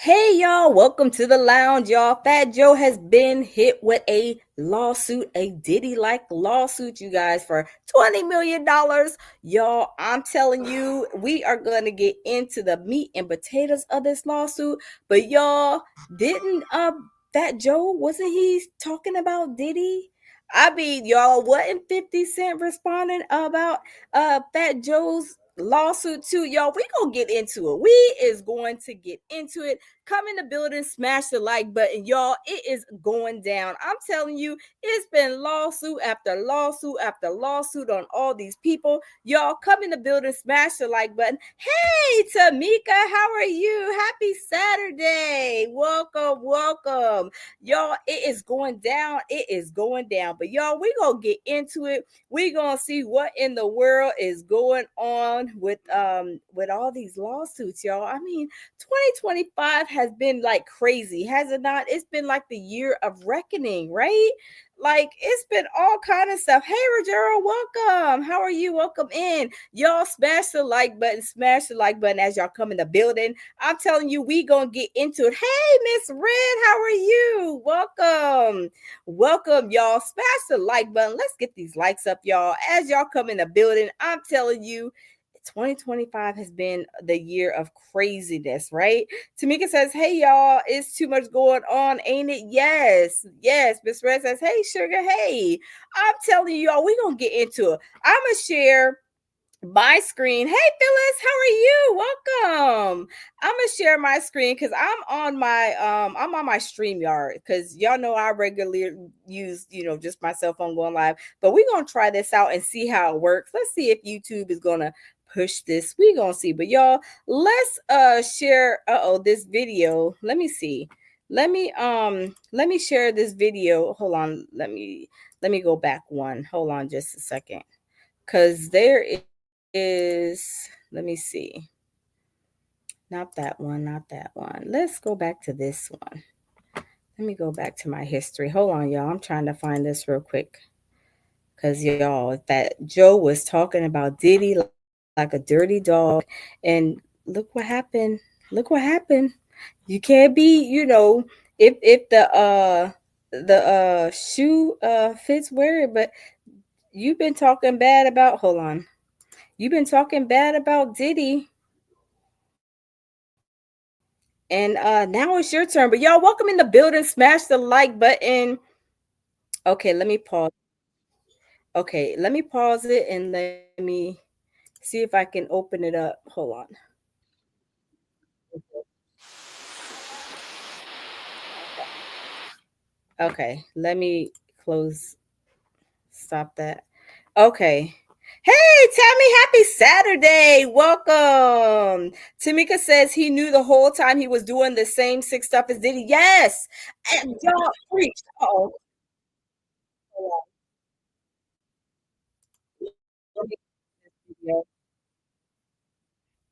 Hey y'all, welcome to the lounge, y'all. Fat Joe has been hit with a lawsuit, a Diddy like lawsuit, you guys, for $20 million. Y'all, I'm telling you, we are going to get into the meat and potatoes of this lawsuit. But y'all, didn't Fat Joe, wasn't he talking about Diddy? I mean, y'all, wasn't 50 Cent responding about Fat Joe's lawsuit too? Y'all, we gonna get into it. We is going to get into it. Come in the building, smash the like button, y'all. It is going down. I'm telling you, it's been lawsuit after lawsuit after lawsuit on all these people. Y'all, come in the building, smash the like button. Hey, Tamika, how are you? Happy Saturday. Welcome, welcome. Y'all, it is going down. It is going down. But y'all, we gonna get into it. We gonna see what in the world is going on with all these lawsuits, y'all. I mean, 2025 has been like crazy, has it not? It's been like the year of reckoning, right? Like it's been all kind of stuff. Hey, Rogero, welcome. How are you? Welcome in. Y'all smash the like button, smash the like button as y'all come in the building. I'm telling you, we gonna get into it. Hey, Miss Red, how are you? Welcome. Welcome, y'all. Smash the like button. Let's get these likes up, y'all. As y'all come in the building, I'm telling you, 2025 has been the year of craziness, right? Tamika says, hey, y'all, it's too much going on, ain't it? Yes, yes. Miss Red says, hey, sugar, hey. I'm telling you, y'all, we're going to get into it. I'm going to share my screen. Hey Phyllis, how are you? Welcome. I'm gonna share my screen because I'm on my StreamYard because y'all know I regularly use just my cell phone going live, but we're gonna try this out and see how it works. Let's see if YouTube is gonna push this. We're gonna see. But y'all, let's share this video. Let me see. Let me share this video. Hold on. Let me go back one. Hold on just a second. Cause there is, let me see, not that one, not that one. Let's go back to this one. Let me go back to my history. Hold on, y'all. I'm trying to find this real quick. Because, y'all, that Joe was talking about Diddy like a dirty dog. And look what happened. Look what happened. You can't be, if the shoe fits, wear it. But you've been talking bad about, hold on. You've been talking bad about Diddy. And now it's your turn. But y'all, welcome in the building. Smash the like button. Okay, let me pause. Okay, let me pause it and let me see if I can open it up. Hold on. Okay, let me close. Stop that. Okay. Hey, Tammy, happy Saturday. Welcome. Tamika says he knew the whole time he was doing the same sick stuff as Diddy. Yes. And y'all preach. Oh.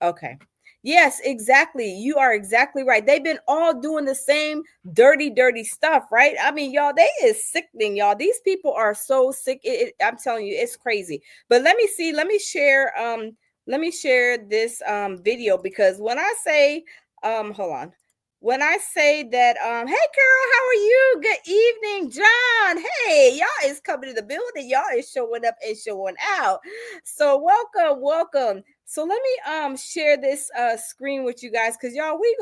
Okay. Yes, exactly. You are exactly right. They've been all doing the same dirty, dirty stuff, right? I mean, y'all, they is sickening, y'all. These people are so sick. I'm telling you, it's crazy. But let me see. Let me share this video because when I say hold on. When I say that, hey Carol, how are you? Good evening, John. Hey, y'all is coming to the building. Y'all is showing up and showing out. So welcome, welcome. So let me share this screen with you guys because y'all we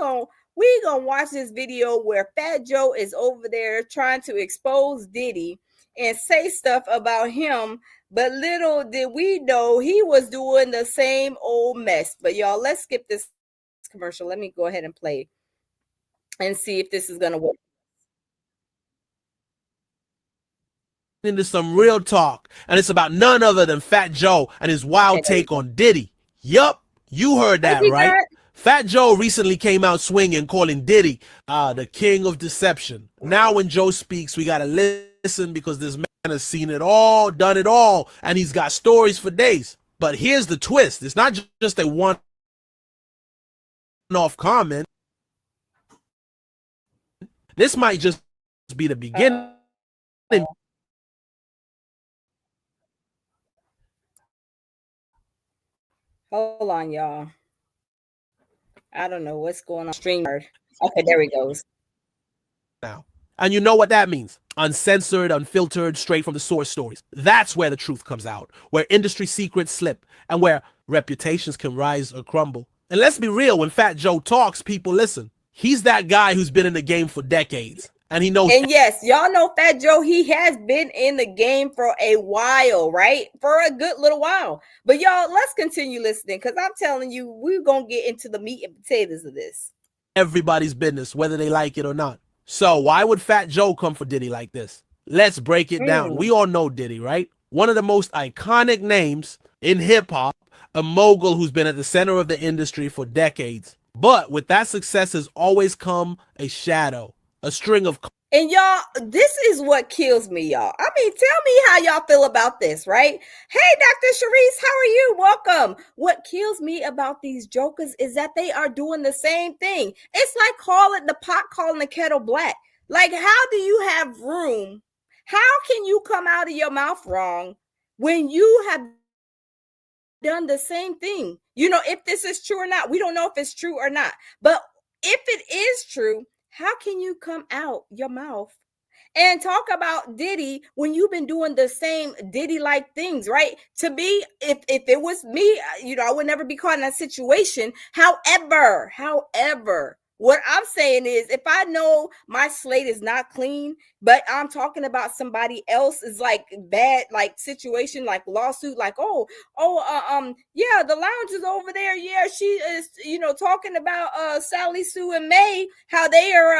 gonna watch this video where Fat Joe is over there trying to expose Diddy and say stuff about him, but little did we know he was doing the same old mess. But y'all, let's skip this commercial. Let me go ahead and play and see if this is gonna work. Into some real talk, and it's about none other than Fat Joe and his Okay, wild there we take go. on Diddy. Yup, you heard What that you right. got? Fat Joe recently came out swinging, calling Diddy the king of deception. Now, when Joe speaks, we gotta listen because this man has seen it all, done it all, and he's got stories for days. But here's the twist: it's not just a one-off comment. This might just be the beginning. Uh, hold on, y'all. I don't know what's going on. StreamYard. Okay, there he goes. now. And you know what that means. Uncensored, unfiltered, straight from the source stories. That's where the truth comes out, where industry secrets slip, and where reputations can rise or crumble. And let's be real, when Fat Joe talks, people listen. He's that guy who's been in the game for decades. And he knows. And yes, y'all know Fat Joe, he has been in the game for a while, right? For a good little while. But y'all, let's continue listening because I'm telling you, we're going to get into the meat and potatoes of this. Everybody's business, whether they like it or not. So why would Fat Joe come for Diddy like this? Let's break it down. We all know Diddy, right? One of the most iconic names in hip hop, a mogul who's been at the center of the industry for decades. But with that success has always come a shadow, a string of. And y'all, this is what kills me, y'all. I mean, tell me how y'all feel about this, right? Hey, Dr. Sharice, how are you? Welcome. What kills me about these jokers is that they are doing the same thing. It's like calling the pot calling the kettle black. Like, how do you have room? How can you come out of your mouth wrong when you have done the same thing? You know, if this is true or not, we don't know if it's true or not. But if it is true, how can you come out your mouth and talk about Diddy when you've been doing the same Diddy-like things, right? To me, if it was me, you know, I would never be caught in that situation. However, what I'm saying is if I know my slate is not clean, but I'm talking about somebody else's like bad, like situation, like lawsuit, like, yeah, the lounge is over there. Yeah, she is, you know, talking about Sally Sue and May, how they are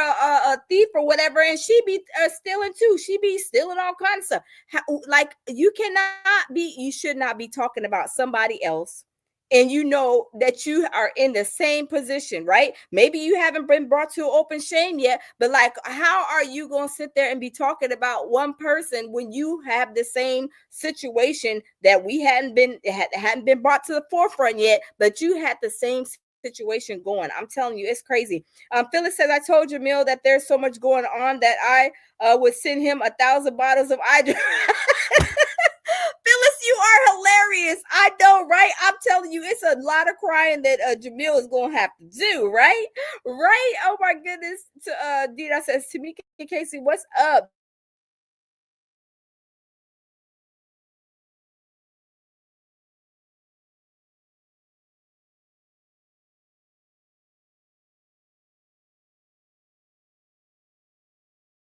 a thief or whatever, and she be stealing too. She be stealing all kinds of stuff. Like you should not be talking about somebody else. And you know that you are in the same position, right? Maybe you haven't been brought to open shame yet, but like, how are you going to sit there and be talking about one person when you have the same situation that we hadn't been brought to the forefront yet, but you had the same situation going? I'm telling you, it's crazy. Phyllis says, I told Jamil that there's so much going on that I would send him 1,000 bottles of eye. Phyllis, you are hilarious. I know, right? I'm telling you, it's a lot of crying that Jamil is going to have to do, right? Right? Oh, my goodness. To Dina says, Tamika Casey, what's up?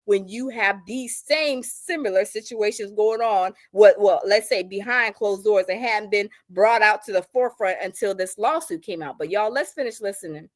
When you have these same similar situations going on, let's say behind closed doors, they hadn't been brought out to the forefront until this lawsuit came out. But y'all, let's finish listening.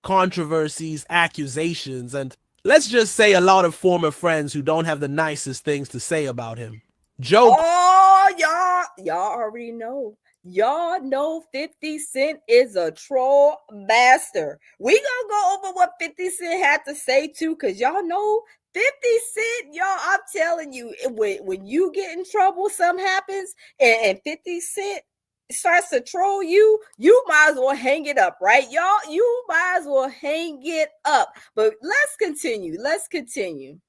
Controversies, accusations, and let's just say a lot of former friends who don't have the nicest things to say about him. Joe. Oh, y'all already know. Y'all know 50 Cent is a troll master. We gonna go over what 50 Cent had to say too, because y'all know 50 Cent, y'all, I'm telling you, when you get in trouble, something happens, and 50 Cent starts to troll you, you might as well hang it up, right? Y'all, you might as well hang it up. But let's continue.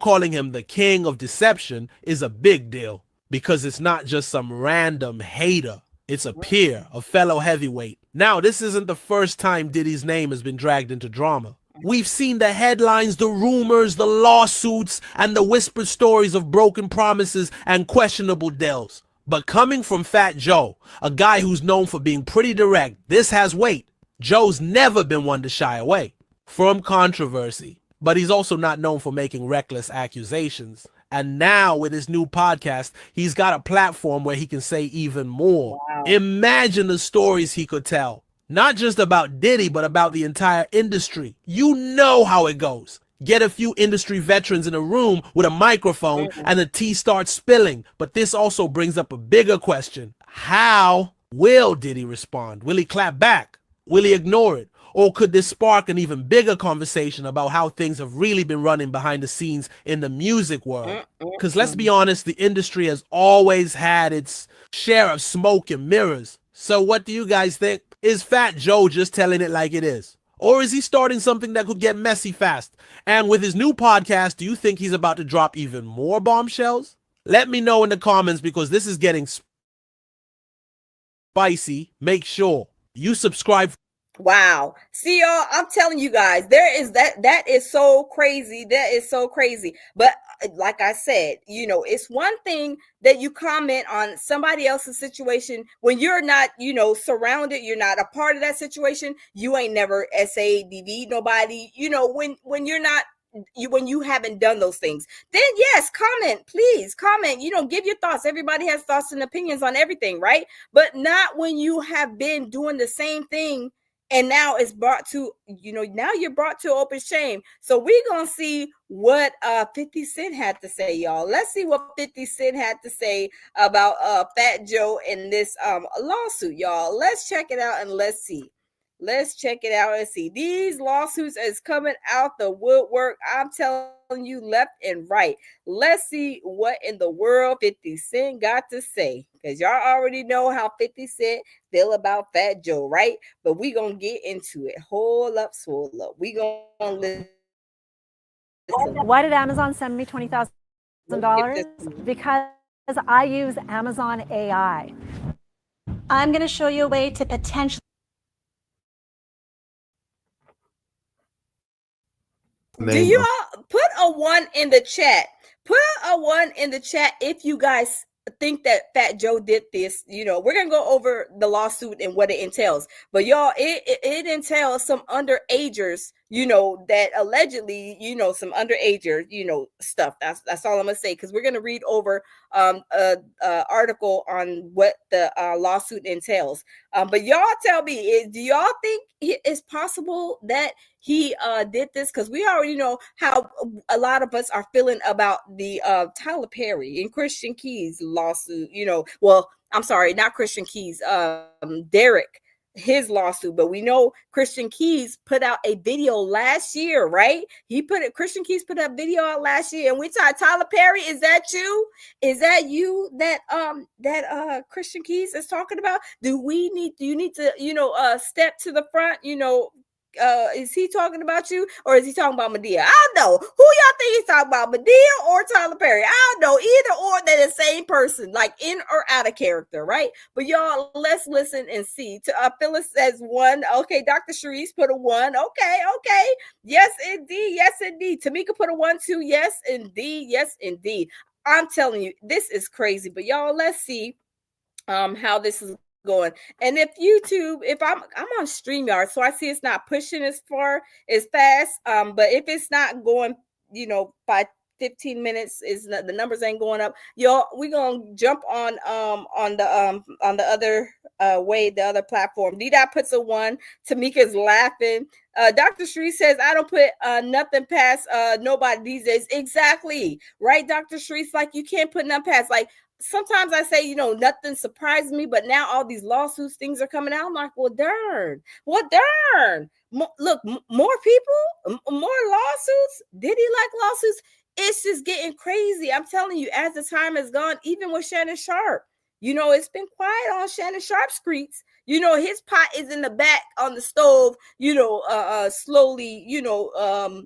Calling him the king of deception is a big deal because it's not just some random hater. It's a peer, a fellow heavyweight. Now, this isn't the first time Diddy's name has been dragged into drama. We've seen the headlines, the rumors, the lawsuits, and the whispered stories of broken promises and questionable deals. But coming from Fat Joe, a guy who's known for being pretty direct, this has weight. Joe's never been one to shy away from controversy, but he's also not known for making reckless accusations. And now with his new podcast, he's got a platform where he can say even more. Wow. Imagine the stories he could tell. Not just about Diddy, but about the entire industry. You know how it goes. Get a few industry veterans in a room with a microphone and the tea starts spilling. But this also brings up a bigger question. How will Diddy respond? Will he clap back? Will he ignore it? Or could this spark an even bigger conversation about how things have really been running behind the scenes in the music world? Because let's be honest, the industry has always had its share of smoke and mirrors. So what do you guys think? Is Fat Joe just telling it like it is? Or is he starting something that could get messy fast? And with his new podcast, do you think he's about to drop even more bombshells? Let me know in the comments because this is getting spicy. Make sure you subscribe Wow. See y'all, I'm telling you guys, there is that is so crazy. That is so crazy. But like I said, it's one thing that you comment on somebody else's situation when you're not, surrounded, you're not a part of that situation. You ain't never SADV nobody, when you're not when you haven't done those things, then yes, comment, please comment, give your thoughts. Everybody has thoughts and opinions on everything, right? But not when you have been doing the same thing, and now it's brought to, now you're brought to open shame. So we're gonna see what 50 Cent had to say, y'all. Let's see what 50 Cent had to say about Fat Joe and this lawsuit, y'all. Let's check it out and let's see. Let's check it out and see. These lawsuits is coming out the woodwork. I'm telling you, left and right. Let's see what in the world 50 Cent got to say. Because y'all already know how 50 Cent feel about Fat Joe, right? But we gonna get into it. Hold up, swole up. We gonna listen. Why did Amazon send me $20,000? Because I use Amazon AI. I'm going to show you a way to potentially. Do you all put a 1 in the chat? Put a 1 in the chat if you guys think that Fat Joe did this. We're gonna go over the lawsuit and what it entails. But y'all, it entails some underagers, that allegedly, some underager, stuff. That's all I'm gonna say, because we're gonna read over a article on what the lawsuit entails. But y'all tell me, do y'all think it's possible that he did this? Because we already know how a lot of us are feeling about the Tyler Perry and Christian Keys lawsuit. Well, I'm sorry, not Christian Keys, Derek, his lawsuit. But we know Christian Keys put out a video last year, right? Christian Keys put a video out last year, and we talked, Tyler Perry, is that you? Is that you that Christian Keys is talking about? Do you need to step to the front? Is he talking about you, or is he talking about Medea? I don't know. Who y'all think he's talking about, Medea or Tyler Perry? I don't know. Either or, they're the same person, like in or out of character, right? But y'all, let's listen and see. Phyllis says 1. Okay, Dr. Sharice put a 1. Okay. Yes, indeed. Yes, indeed. Tamika put a 1 too. Yes, indeed. Yes, indeed. I'm telling you, this is crazy. But y'all, let's see how this is going. And if YouTube, if I'm on StreamYard, so I see it's not pushing as fast. But if it's not going, by 15 minutes, is not, the numbers ain't going up. Y'all, we gonna jump on the other way, the other platform. D-Dot puts a 1. Tamika's laughing. Dr. Shree says, I don't put nothing past nobody these days. Exactly. Right, Dr. Shree? Like, you can't put nothing past. Like, sometimes I say, nothing surprised me, but now all these lawsuits, things are coming out. I'm like, well, darn. Look, more people, more lawsuits. Diddy like lawsuits? It's just getting crazy. I'm telling you, as the time has gone, even with Shannon Sharp, it's been quiet on Shannon Sharp streets. His pot is in the back on the stove, slowly,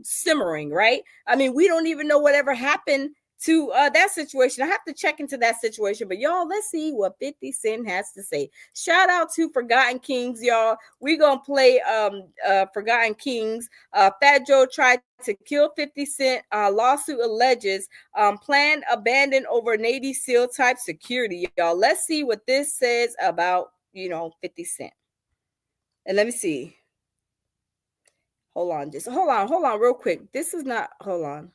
simmering, right? I mean, we don't even know whatever happened to that situation. I have to check into that situation. But y'all, let's see what 50 Cent has to say. Shout out to Forgotten Kings, y'all. We're gonna play Forgotten Kings. Fat Joe tried to kill 50 Cent. Lawsuit alleges planned abandoned over Navy SEAL type security. Y'all, let's see what this says about 50 Cent. And let me see. Hold on real quick. This is not, hold on.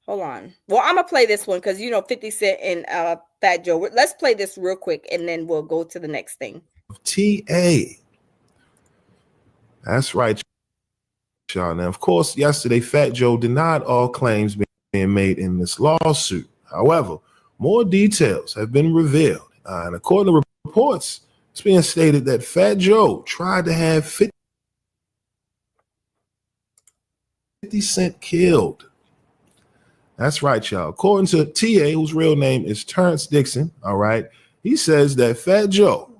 Well, I'm gonna play this one because 50 Cent and Fat Joe. Let's play this real quick and then we'll go to the next thing. TA. That's right, y'all. Now, of course, yesterday Fat Joe denied all claims being made in this lawsuit. However, more details have been revealed, and according to reports, it's being stated that Fat Joe tried to have 50 Cent killed. That's right, y'all. According to TA, whose real name is Terrence Dixon, all right, he says that Fat Joe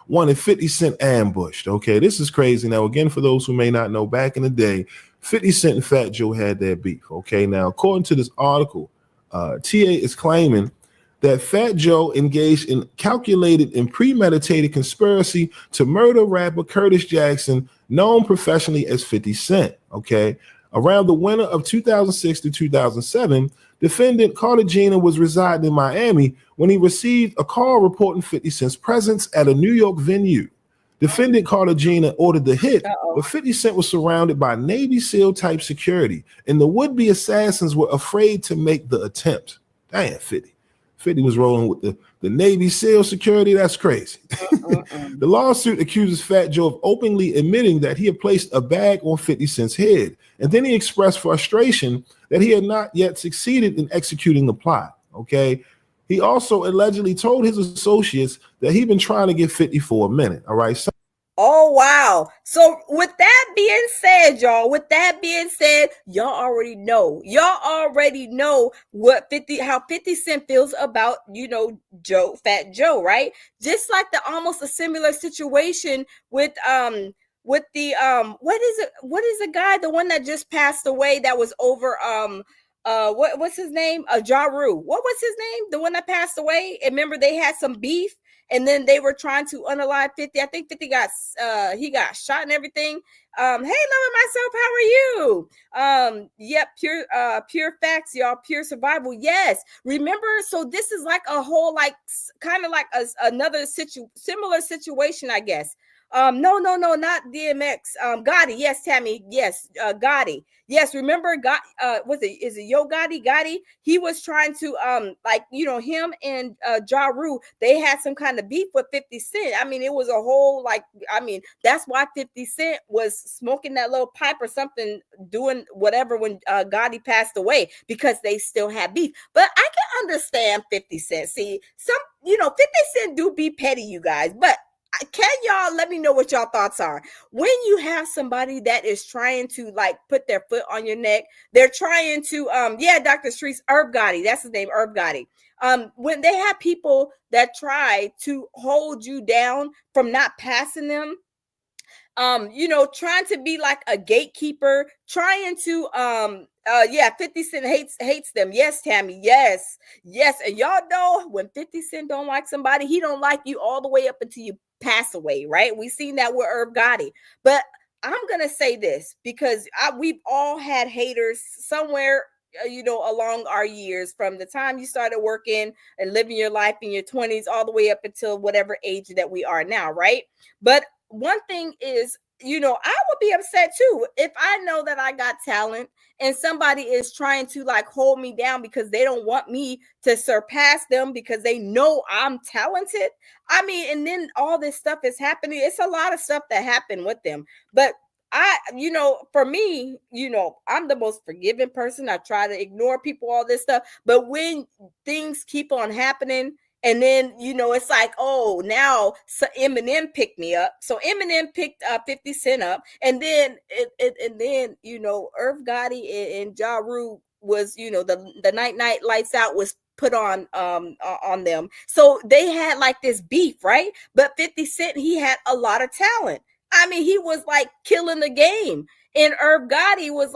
wanted 50 Cent ambushed. Okay, this is crazy. Now, again, for those who may not know, back in the day, 50 Cent and Fat Joe had their beef. Okay, now, according to this article, TA is claiming that Fat Joe engaged in calculated and premeditated conspiracy to murder rapper Curtis Jackson, known professionally as 50 Cent. Okay. Around the winter of 2006 to 2007, defendant Cartagena was residing in Miami when he received a call reporting 50 Cent's presence at a New York venue. Defendant Cartagena ordered the hit, but 50 Cent was surrounded by Navy SEAL type security, and the would-be assassins were afraid to make the attempt. Damn, 50. 50 was rolling with the Navy SEAL security. That's crazy. The lawsuit accuses Fat Joe of openly admitting that he had placed a bag on 50 Cent's head, and then he expressed frustration that he had not yet succeeded in executing the plot. Okay. He also allegedly told his associates that he'd been trying to get 50 for a minute. All right. So oh, wow. So with that being said, y'all, y'all already know. Y'all already know how 50 Cent feels about, Fat Joe, right? Just like almost a similar situation with the what is the guy, the one that just passed away that was over what's his name? Ja Rule. What was his name? The one that passed away? And remember they had some beef and then they were trying to unalive 50. I think 50 got shot and everything. Hey, love myself, how are you? Yep, pure facts, y'all, pure survival. Yes. Remember, so this is like a whole kind of like another similar situation, I guess. No, not DMX. Gotti, yes, Tammy, yes, Gotti. Yes, remember, is it Yo Gotti? Gotti, he was trying to, him and Ja Rule, they had some kind of beef with 50 Cent. I mean, it was a whole, that's why 50 Cent was smoking that little pipe or something, doing whatever when Gotti passed away, because they still had beef. But I can understand 50 Cent. See, 50 Cent do be petty, you guys, but can y'all let me know what y'all thoughts are when you have somebody that is trying to put their foot on your neck? They're trying to Dr. Streets, Herb Gotti, that's his name, Herb Gotti. When they have people that try to hold you down from not passing them, trying to be like a gatekeeper, trying to 50 Cent hates them. Yes, Tammy. Yes. And y'all know when 50 Cent don't like somebody, he don't like you all the way up until you pass away, right? We've seen that with Herb Gotti. But I'm gonna say this because we've all had haters somewhere, along our years, from the time you started working and living your life in your 20s all the way up until whatever age that we are now, right? But one thing is, I would be upset too if I know that I got talent and somebody is trying to hold me down because they don't want me to surpass them because they know I'm talented. I mean, and then all this stuff is happening. It's a lot of stuff that happened with them. But for me, I'm the most forgiving person. I try to ignore people, all this stuff. But when things keep on happening, and then, it's like, oh, now so Eminem picked me up. So Eminem picked 50 Cent up. And then, Irv Gotti and Ja Rule was, the night lights out was put on them. So they had this beef, right? But 50 Cent, he had a lot of talent. I mean, he was killing the game. And Irv Gotti was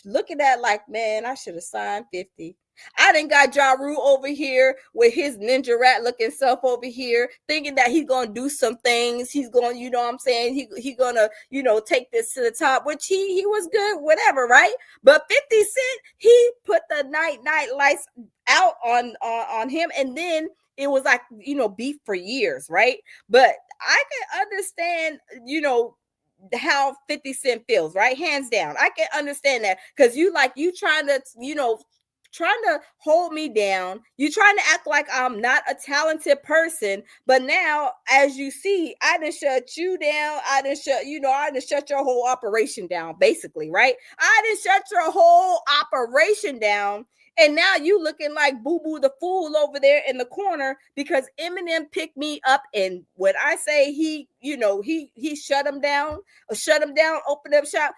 looking at man, I should have signed 50. I done got Ja Rule over here with his ninja rat looking self over here, thinking that he's gonna do some things. He's going, you know what I'm saying? He gonna, take this to the top, which he was good, whatever, right? But 50 Cent, he put the night lights out on him, and then it was beef for years, right? But I can understand, how 50 Cent feels, right? Hands down. I can understand that because you trying to hold me down. You trying to act like I'm not a talented person, but now, as you see, I done shut you down. I done shut your whole operation down, basically, right? I done shut your whole operation down. And now you looking like Boo Boo the Fool over there in the corner because Eminem picked me up. And when I say he shut him down, opened up shop.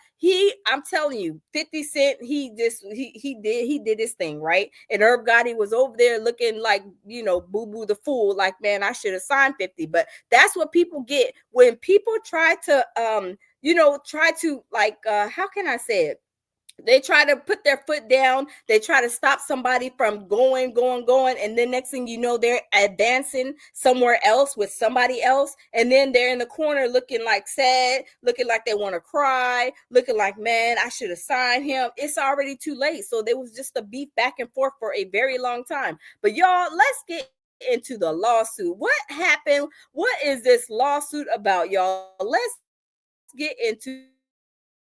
I'm telling you, 50 Cent, he did his thing, right? And Herb Gotti was over there looking like, Boo Boo the Fool, man, I should have signed 50. But that's what people get when people try to, how can I say it? They try to put their foot down. They try to stop somebody from going. And then next thing you know, they're advancing somewhere else with somebody else. And then they're in the corner looking like sad, looking like they want to cry, looking like, man, I should have signed him. It's already too late. So there was just a beef back and forth for a very long time. But y'all, let's get into the lawsuit. What happened? What is this lawsuit about, y'all? Let's get into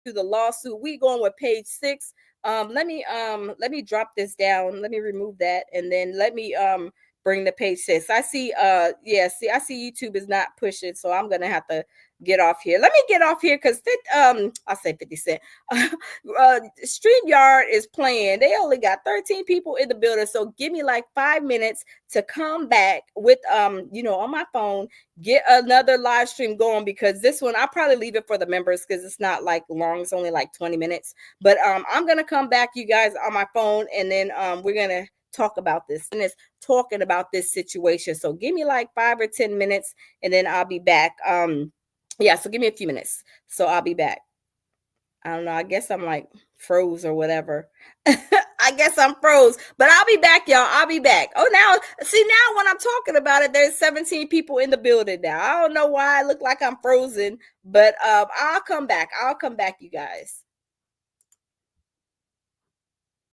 the lawsuit. We going with page 6. Let me drop this down. Let me remove that, and then let me bring the page 6. I see I see YouTube is not pushing, so I'm gonna have to get off here. Let me get off here because I say 50 Cent. StreamYard is playing. They only got 13 people in the building, so give me like 5 minutes to come back with on my phone, get another live stream going, because this one I'll probably leave it for the members because it's not like long. It's only like 20 minutes. But I'm gonna come back, you guys, on my phone, and then we're gonna talk about this and it's talking about this situation. So give me like 5 or 10 minutes, and then I'll be back. So give me a few minutes. So I'll be back. I don't know. I guess I'm like froze or whatever. I guess I'm froze, but I'll be back, y'all. I'll be back. Oh, now when I'm talking about it, there's 17 people in the building now. I don't know why I look like I'm frozen, but I'll come back. You guys.